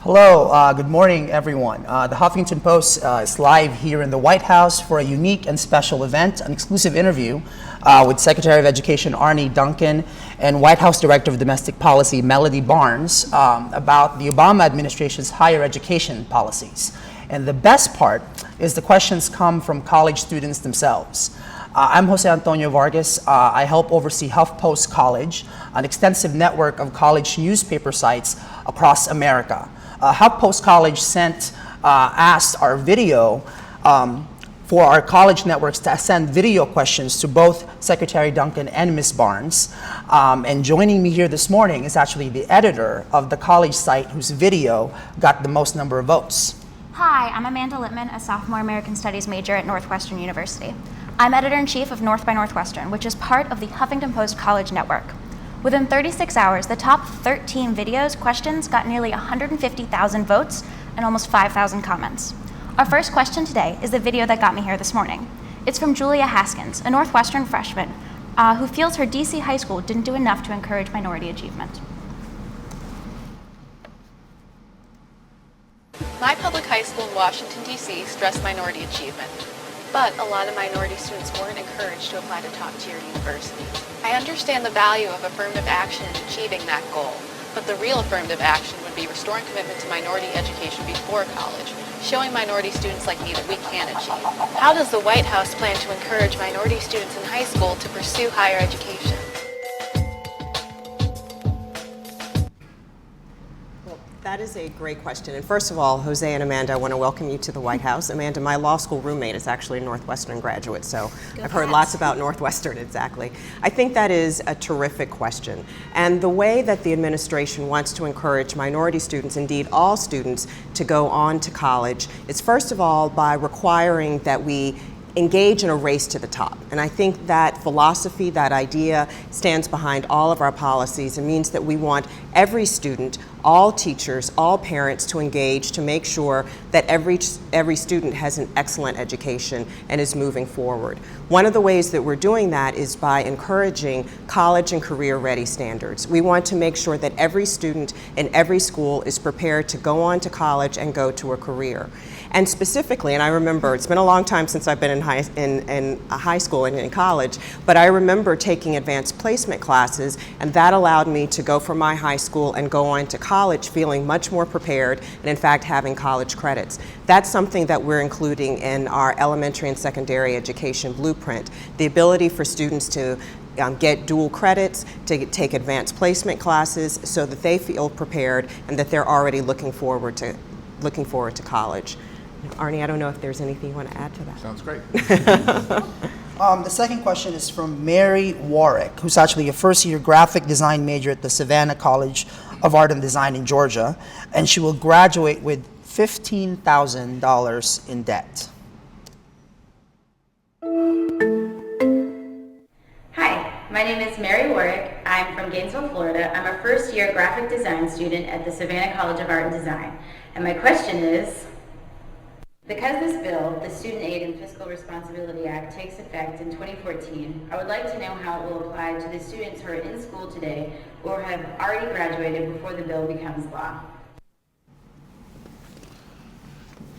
Hello, good morning, everyone. The Huffington Post is live here in the White House for a unique and special event, an exclusive interview with Secretary of Education Arne Duncan and White House Director of Domestic Policy Melody Barnes about the Obama administration's higher education policies. And the best part is the questions come from college students themselves. I'm Jose Antonio Vargas. I help oversee HuffPost College, an extensive network of college newspaper sites across America. HuffPost College asked our video for our college networks to send video questions to both Secretary Duncan and Ms. Barnes. And joining me here this morning is actually the editor of the college site whose video got the most number of votes. Hi, I'm Amanda Littman, a sophomore American Studies major at Northwestern University. I'm editor-in-chief of North by Northwestern, which is part of the Huffington Post College Network. Within 36 hours, the top 13 questions got nearly 150,000 votes and almost 5,000 comments. Our first question today is the video that got me here this morning. It's from Julia Haskins, a Northwestern freshman who feels her DC high school didn't do enough to encourage minority achievement. My public high school in Washington, D.C. stressed minority achievement, but a lot of minority students weren't encouraged to apply to top-tier universities. I understand the value of affirmative action in achieving that goal, but the real affirmative action would be restoring commitment to minority education before college, showing minority students like me that we can achieve. How does the White House plan to encourage minority students in high school to pursue higher education? That is a great question. And first of all, Jose and Amanda, I want to welcome you to the White House. Amanda, my law school roommate is actually a Northwestern graduate, so I've heard lots about Northwestern, exactly. I think that is a terrific question. And the way that the administration wants to encourage minority students, indeed all students, to go on to college is first of all by requiring that we engage in a race to the top. And I think that philosophy, that idea, stands behind all of our policies and means that we want every student, all teachers, all parents to engage to make sure that every student has an excellent education and is moving forward. One of the ways that we're doing that is by encouraging college and career-ready standards. We want to make sure that every student in every school is prepared to go on to college and go to a career. And specifically, and I remember, it's been a long time since I've been in high school and in college, but I remember taking advanced placement classes, and that allowed me to go from my high school and go on to college feeling much more prepared, and in fact having college credits. That's something that we're including in our elementary and secondary education blueprint, the ability for students to get dual credits, to take advanced placement classes so that they feel prepared and that they're already looking forward to college. Arne, I don't know if there's anything you want to add to that. Sounds great. The second question is from Mary Warwick, who's actually a first-year graphic design major at the Savannah College of Art and Design in Georgia, and she will graduate with $15,000 in debt. Hi, my name is Mary Warwick. I'm from Gainesville, Florida. I'm a first-year graphic design student at the Savannah College of Art and Design. And my question is, because this bill, the Student Aid and Fiscal Responsibility Act, takes effect in 2014, I would like to know how it will apply to the students who are in school today or have already graduated before the bill becomes law.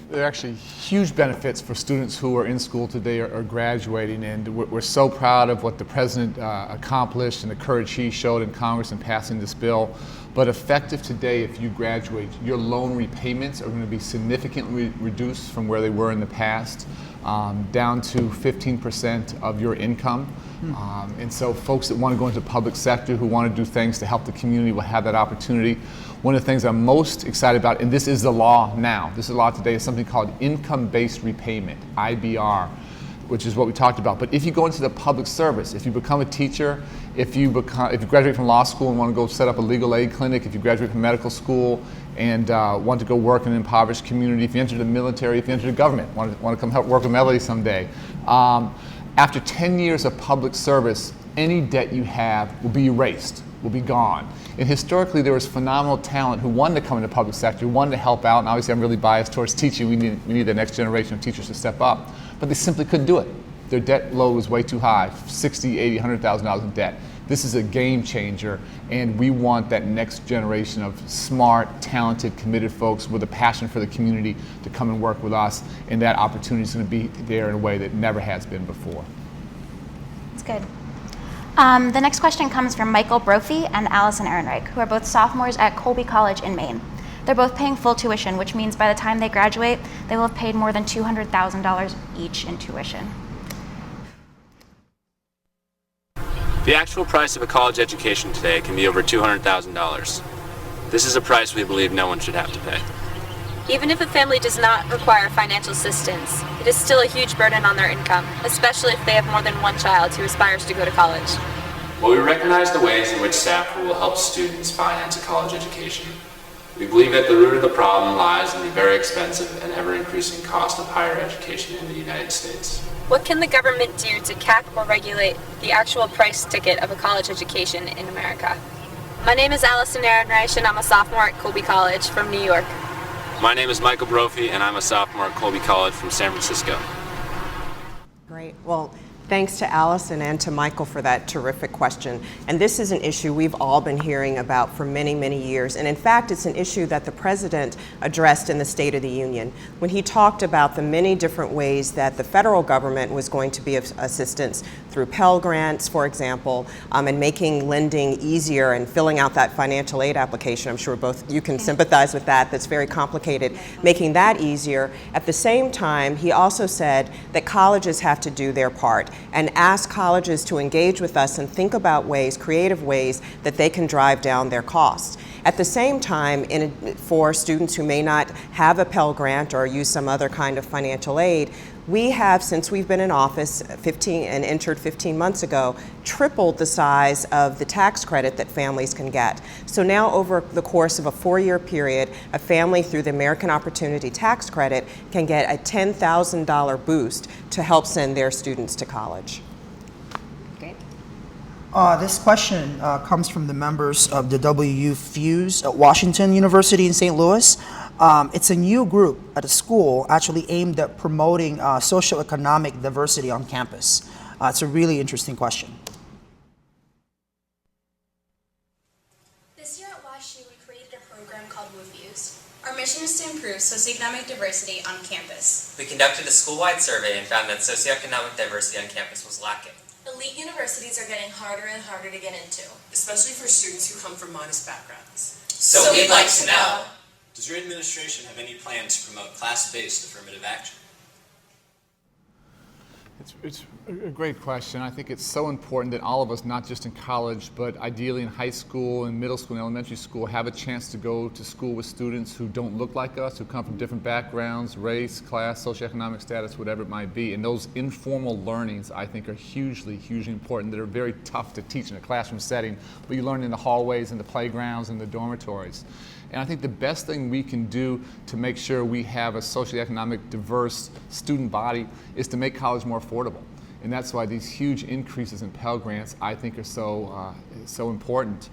There are actually huge benefits for students who are in school today or graduating, and we're so proud of what the President accomplished and the courage he showed in Congress in passing this bill. But effective today, if you graduate, your loan repayments are going to be significantly reduced from where they were in the past, down to 15% of your income. And so folks that want to go into the public sector, who want to do things to help the community, will have that opportunity. One of the things I'm most excited about, and this is the law now, this is the law today, is something called income-based repayment, IBR, which is what we talked about. But if you go into the public service, if you become a teacher, if you graduate from law school and want to go set up a legal aid clinic, if you graduate from medical school and want to go work in an impoverished community, if you enter the military, if you enter the government, want to come help work with Melody someday, after 10 years of public service, any debt you have will be erased, will be gone. And historically, there was phenomenal talent who wanted to come into the public sector, wanted to help out, and obviously I'm really biased towards teaching. We need the next generation of teachers to step up, but they simply couldn't do it. Their debt load was way too high, $60,000, $80,000, $100,000 in debt. This is a game changer, and we want that next generation of smart, talented, committed folks with a passion for the community to come and work with us, and that opportunity is going to be there in a way that never has been before. That's good. The next question comes from Michael Brophy and Allison Ehrenreich, who are both sophomores at Colby College in Maine. They're both paying full tuition, which means by the time they graduate, they will have paid more than $200,000 each in tuition. The actual price of a college education today can be over $200,000. This is a price we believe no one should have to pay. Even if a family does not require financial assistance, it is still a huge burden on their income, especially if they have more than one child who aspires to go to college. While we recognize the ways in which SAFRA will help students finance a college education, we believe that the root of the problem lies in the very expensive and ever-increasing cost of higher education in the United States. What can the government do to cap or regulate the actual price ticket of a college education in America? My name is Allison Ehrenreich, and I'm a sophomore at Colby College from New York. My name is Michael Brophy, and I'm a sophomore at Colby College from San Francisco. Great. Well, thanks to Allison and to Michael for that terrific question. And this is an issue we've all been hearing about for many, many years. And in fact, it's an issue that the President addressed in the State of the Union when he talked about the many different ways that the federal government was going to be of assistance through Pell Grants, for example, and making lending easier and filling out that financial aid application. I'm sure both you can sympathize with that. That's very complicated, making that easier. At the same time, he also said that colleges have to do their part and ask colleges to engage with us and think about ways, creative ways, that they can drive down their costs. At the same time, for students who may not have a Pell Grant or use some other kind of financial aid, we have, since we've been in office and entered 15 months ago, tripled the size of the tax credit that families can get. So now over the course of a 4-year period, a family through the American Opportunity Tax Credit can get a $10,000 boost to help send their students to college. Great. This question comes from the members of the WU Fuse at Washington University in St. Louis. It's a new group at a school actually aimed at promoting socioeconomic diversity on campus. It's a really interesting question. This year at WashU, we created a program called WUFuse. Our mission is to improve socioeconomic diversity on campus. We conducted a school-wide survey and found that socioeconomic diversity on campus was lacking. Elite universities are getting harder and harder to get into, especially for students who come from modest backgrounds. So we'd like to know, does your administration have any plans to promote class-based affirmative action? It's a great question. I think it's so important that all of us, not just in college, but ideally in high school and middle school and elementary school, have a chance to go to school with students who don't look like us, who come from different backgrounds, race, class, socioeconomic status, whatever it might be. And those informal learnings, I think, are hugely, hugely important. That are very tough to teach in a classroom setting, but you learn in the hallways, in the playgrounds, in the dormitories. And I think the best thing we can do to make sure we have a socioeconomic diverse student body is to make college more affordable. And that's why these huge increases in Pell Grants, I think, are so important.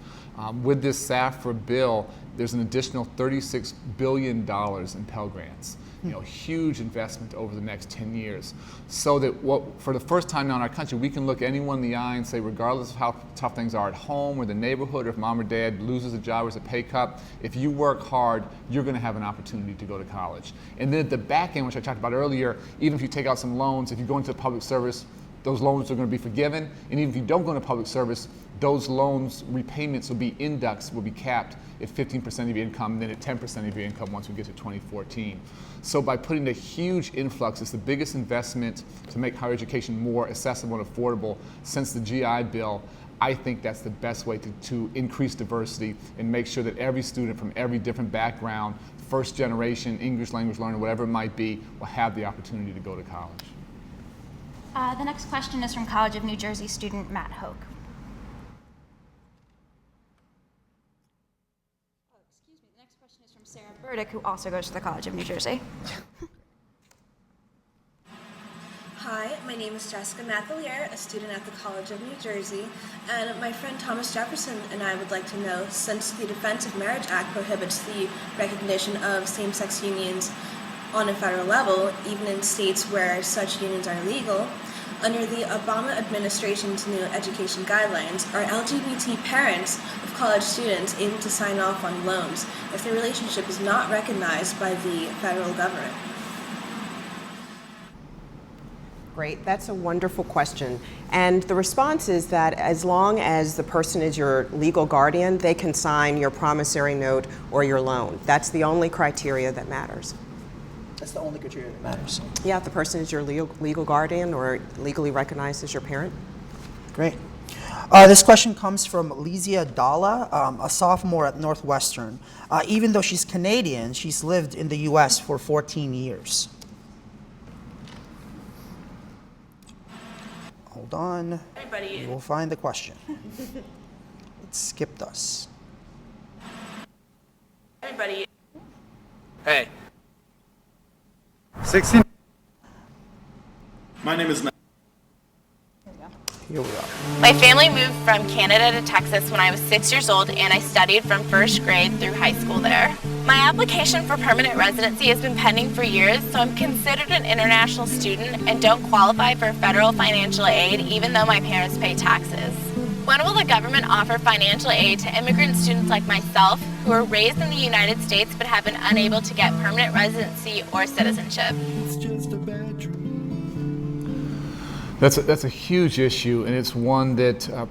With this SAFRA bill, there's an additional $36 billion in Pell Grants. Huge investment over the next 10 years. So that for the first time now in our country, we can look anyone in the eye and say, regardless of how tough things are at home or the neighborhood, or if mom or dad loses a job or is a pay cut, if you work hard, you're going to have an opportunity to go to college. And then at the back end, which I talked about earlier, even if you take out some loans, if you go into the public service, those loans are going to be forgiven. And even if you don't go into public service, those loans repayments will be indexed, will be capped at 15% of your income, and then at 10% of your income once we get to 2014. So by putting a huge influx, it's the biggest investment to make higher education more accessible and affordable since the GI Bill. I think that's the best way to increase diversity and make sure that every student from every different background, first generation, English language learner, whatever it might be, will have the opportunity to go to college. The next question is from College of New Jersey student Matt Hoke. The next question is from Sarah Burdick, who also goes to the College of New Jersey. Hi, my name is Jessica Mathelier, a student at the College of New Jersey, and my friend Thomas Jefferson and I would like to know, since the Defense of Marriage Act prohibits the recognition of same-sex unions On a federal level, even in states where such unions are legal, under the Obama administration's new education guidelines, are LGBT parents of college students able to sign off on loans if their relationship is not recognized by the federal government? Great, that's a wonderful question. And the response is that as long as the person is your legal guardian, they can sign your promissory note or your loan. That's the only criteria that matters. That's the only criteria that matters. Yeah, if the person is your legal guardian or legally recognized as your parent. Great. This question comes from Lizia Dalla, a sophomore at Northwestern. Even though she's Canadian, she's lived in the U.S. for 14 years. Hold on. We will find the question. It skipped us. Everybody. Hey. 16. My name is Matt. Here we are. My family moved from Canada to Texas when I was 6 years old, and I studied from first grade through high school there. My application for permanent residency has been pending for years, so I'm considered an international student and don't qualify for federal financial aid even though my parents pay taxes. When will the government offer financial aid to immigrant students like myself who were raised in the United States but have been unable to get permanent residency or citizenship? It's just a bad dream. That's a huge issue, and it's one that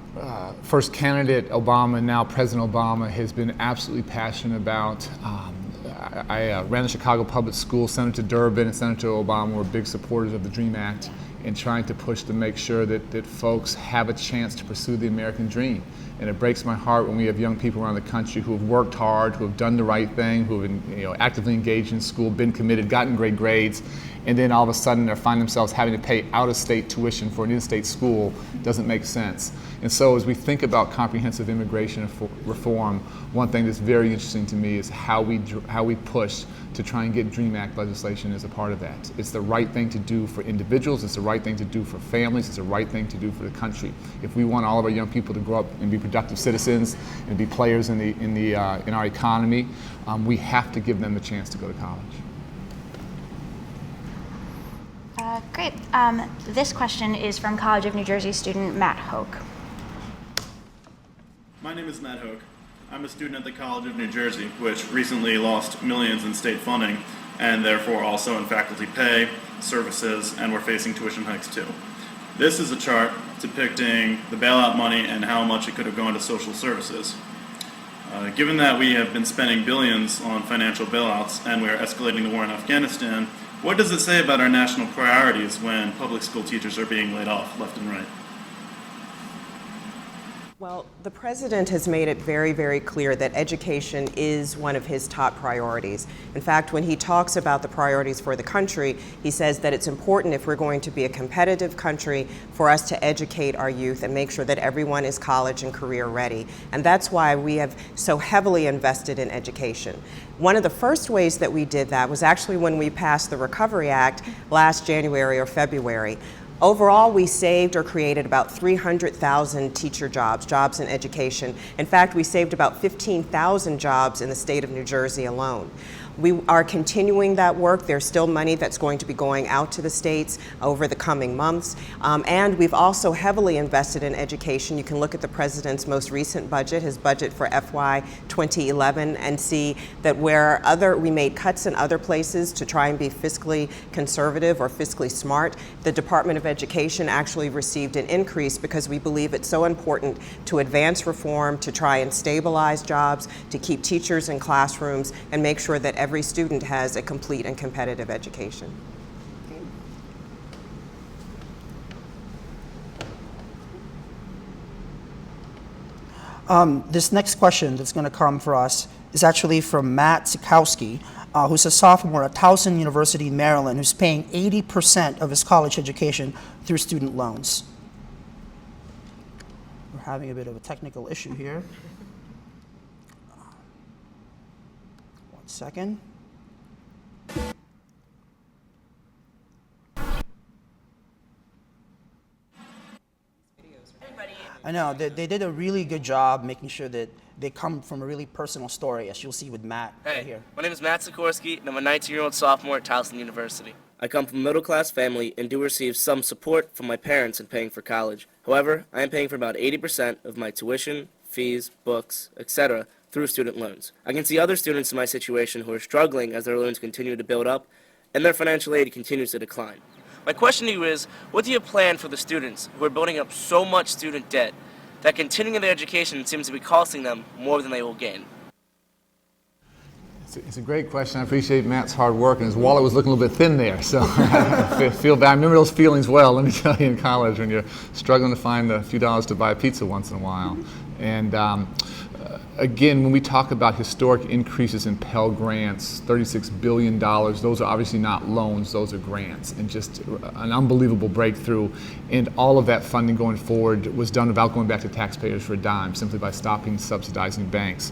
first candidate Obama, now President Obama, has been absolutely passionate about. I ran the Chicago Public Schools. Senator Durbin and Senator Obama were big supporters of the DREAM Act and trying to push to make sure that folks have a chance to pursue the American dream. And it breaks my heart when we have young people around the country who have worked hard, who have done the right thing, who have been, actively engaged in school, been committed, gotten great grades, and then all of a sudden they find themselves having to pay out-of-state tuition for an in-state school. Doesn't make sense. And so as we think about comprehensive immigration reform, one thing that's very interesting to me is how we push to try and get DREAM Act legislation as a part of that. It's the right thing to do for individuals, it's the right thing to do for families, it's the right thing to do for the country. If we want all of our young people to grow up and be productive citizens and be players in our economy, we have to give them the chance to go to college. Great. This question is from College of New Jersey student Matt Hoke. My name is Matt Hoke. I'm a student at the College of New Jersey, which recently lost millions in state funding and therefore also in faculty pay, services, and we're facing tuition hikes too. This is a chart depicting the bailout money and how much it could have gone to social services. Given that we have been spending billions on financial bailouts and we are escalating the war in Afghanistan, what does it say about our national priorities when public school teachers are being laid off left and right? Well, the president has made it very, very clear that education is one of his top priorities. In fact, when he talks about the priorities for the country, he says that it's important if we're going to be a competitive country for us to educate our youth and make sure that everyone is college and career ready. And that's why we have so heavily invested in education. One of the first ways that we did that was actually when we passed the Recovery Act last January or February. Overall, we saved or created about 300,000 teacher jobs in education. In fact, we saved about 15,000 jobs in the state of New Jersey alone. We are continuing that work. There's still money that's going to be going out to the states over the coming months. And we've also heavily invested in education. You can look at the president's most recent budget, his budget for FY 2011, and see that where we made cuts in other places to try and be fiscally conservative or fiscally smart, the Department of Education actually received an increase because we believe it's so important to advance reform, to try and stabilize jobs, to keep teachers in classrooms, and make sure that every student has a complete and competitive education. This next question that's going to come for us is actually from Matt Sikowski, who's a sophomore at Towson University, Maryland, who's paying 80% of his college education through student loans. We're having a bit of a technical issue here. One second. I know, they did a really good job making sure that they come from a really personal story, as you'll see with Matt right here. My name is Matt Sikorsky, and I'm a 19-year-old sophomore at Towson University. I come from a middle-class family and do receive some support from my parents in paying for college. However, I am paying for about 80% of my tuition, fees, books, etc. through student loans. I can see other students in my situation who are struggling as their loans continue to build up and their financial aid continues to decline. My question to you is, what do you plan for the students who are building up so much student debt that continuing their education seems to be costing them more than they will gain? It's a great question. I appreciate Matt's hard work, and his wallet was looking a little bit thin there, so I feel bad. I remember those feelings well, let me tell you, in college when you're struggling to find a few dollars to buy a pizza once in a while. And again, when we talk about historic increases in Pell Grants, $36 billion, those are obviously not loans, those are grants, and just an unbelievable breakthrough. And all of that funding going forward was done without going back to taxpayers for a dime, simply by stopping subsidizing banks.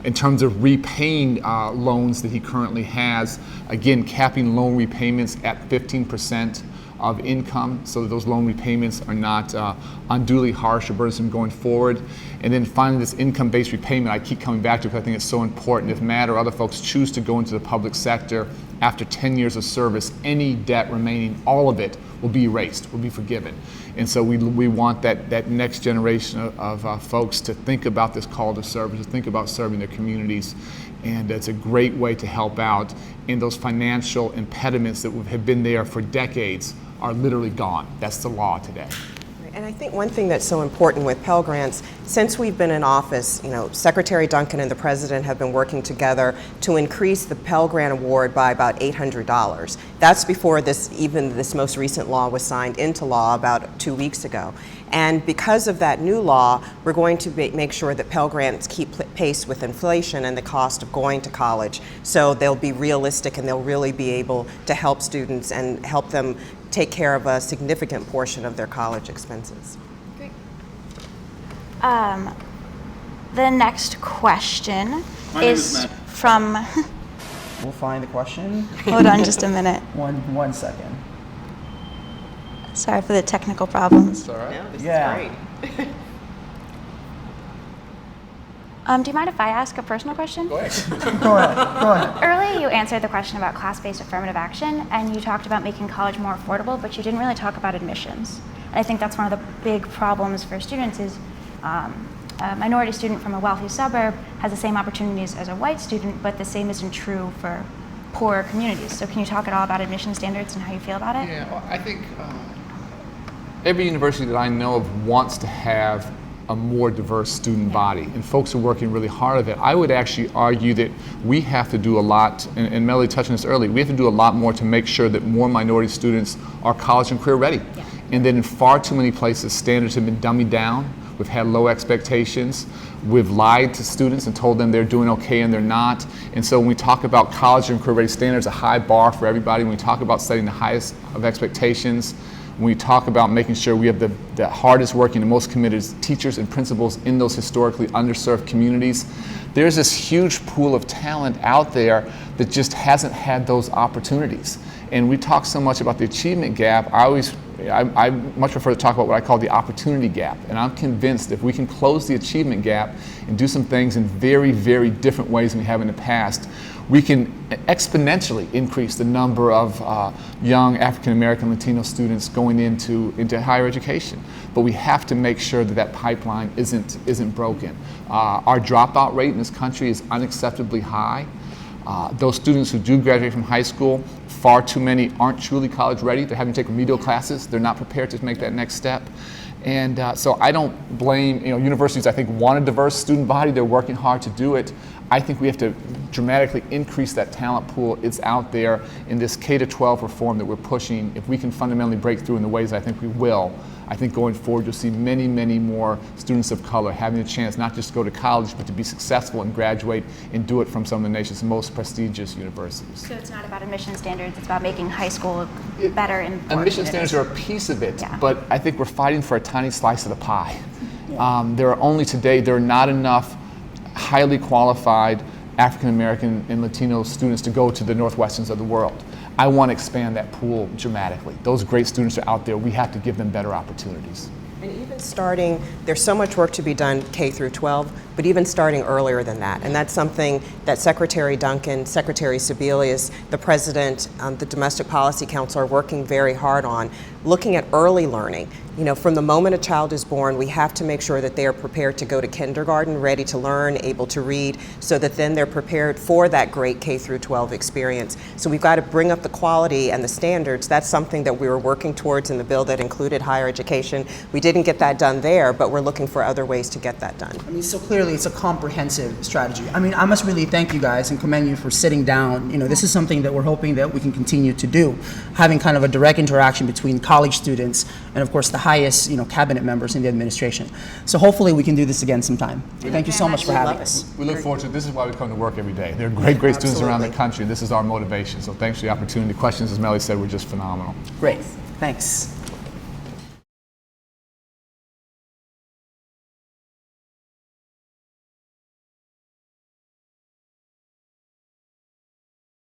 In terms of repaying loans that he currently has, again, capping loan repayments at 15% of income, so that those loan repayments are not unduly harsh or burdensome going forward. And then finally, this income-based repayment, I keep coming back to because I think it's so important. If Matt or other folks choose to go into the public sector after 10 years of service, any debt remaining, all of it, will be erased, will be forgiven. And so we want that next generation of folks to think about this call to service, to think about serving their communities. And it's a great way to help out. And those financial impediments that have been there for decades are literally gone. That's the law today. And I think one thing that's so important with Pell Grants, since we've been in office, Secretary Duncan and the President have been working together to increase the Pell Grant award by about $800. That's before this most recent law was signed into law about 2 weeks ago. And because of that new law, we're going to make sure that Pell Grants keep pace with inflation and the cost of going to college. So they'll be realistic and they'll really be able to help students and help them take care of a significant portion of their college expenses. Great. The next question is from... We'll find the question. Hold on just a minute. One second. Sorry for the technical problems. It's all right. Yeah, this is great. Do you mind if I ask a personal question? Go ahead. Go ahead. Earlier you answered the question about class-based affirmative action, and you talked about making college more affordable, but you didn't really talk about admissions. And I think that's one of the big problems for students is a minority student from a wealthy suburb has the same opportunities as a white student, but the same isn't true for poorer communities. So can you talk at all about admission standards and how you feel about it? Yeah, well, I think every university that I know of wants to have a more diverse student body, and folks are working really hard at it. I would actually argue that we have to do a lot, and Melody touched on this earlier, we have to do a lot more to make sure that more minority students are college and career ready. Yeah. And then in far too many places, standards have been dummied down. We've had low expectations. We've lied to students and told them they're doing okay and they're not. And so when we talk about college and career ready standards, a high bar for everybody, when we talk about setting the highest of expectations, when we talk about making sure we have the hardest working and most committed teachers and principals in those historically underserved communities, there's this huge pool of talent out there that just hasn't had those opportunities. And we talk so much about the achievement gap. I much prefer to talk about what I call the opportunity gap. And I'm convinced if we can close the achievement gap and do some things in very, very different ways than we have in the past, we can exponentially increase the number of young African American Latino students going into higher education. But we have to make sure that that pipeline isn't broken. Our dropout rate in this country is unacceptably high. Those students who do graduate from high school, far too many aren't truly college ready. They're having to take remedial classes. They're not prepared to make that next step. And so I don't blame, universities I think want a diverse student body. They're working hard to do it. I think we have to dramatically increase that talent pool. It's out there in this K-12 reform that we're pushing. If we can fundamentally break through in the ways I think we will, I think going forward you'll see many, many more students of color having a chance not just to go to college, but to be successful and graduate and do it from some of the nation's most prestigious universities. So it's not about admission standards, it's about making high school better in admission standards are a piece of it, but I think we're fighting for a tiny slice of the pie. Yeah. There are not enough highly qualified African American and Latino students to go to the Northwesterns of the world. I want to expand that pool dramatically. Those great students are out there. We have to give them better opportunities. And even starting, there's so much work to be done K through 12, but even starting earlier than that. And that's something that Secretary Duncan, Secretary Sebelius, the President, the Domestic Policy Council are working very hard on, looking at early learning. You know, from the moment a child is born, we have to make sure that they are prepared to go to kindergarten, ready to learn, able to read, so that then they're prepared for that great K through 12 experience. So we've got to bring up the quality and the standards. That's something that we were working towards in the bill that included higher education. We didn't get that done there, but we're looking for other ways to get that done. I mean, so clearly it's a comprehensive strategy. I mean, I must really thank you guys and commend you for sitting down. You know, this is something that we're hoping that we can continue to do, having kind of a direct interaction between college students and, of course, the highest, you know, cabinet members in the administration. So hopefully we can do this again sometime. Thank you so much for having us. We look forward to it. This is why we come to work every day. There are great students around the country, and this is our motivation. So thanks for the opportunity. The questions, as Melly said, were just phenomenal. Great. Thanks.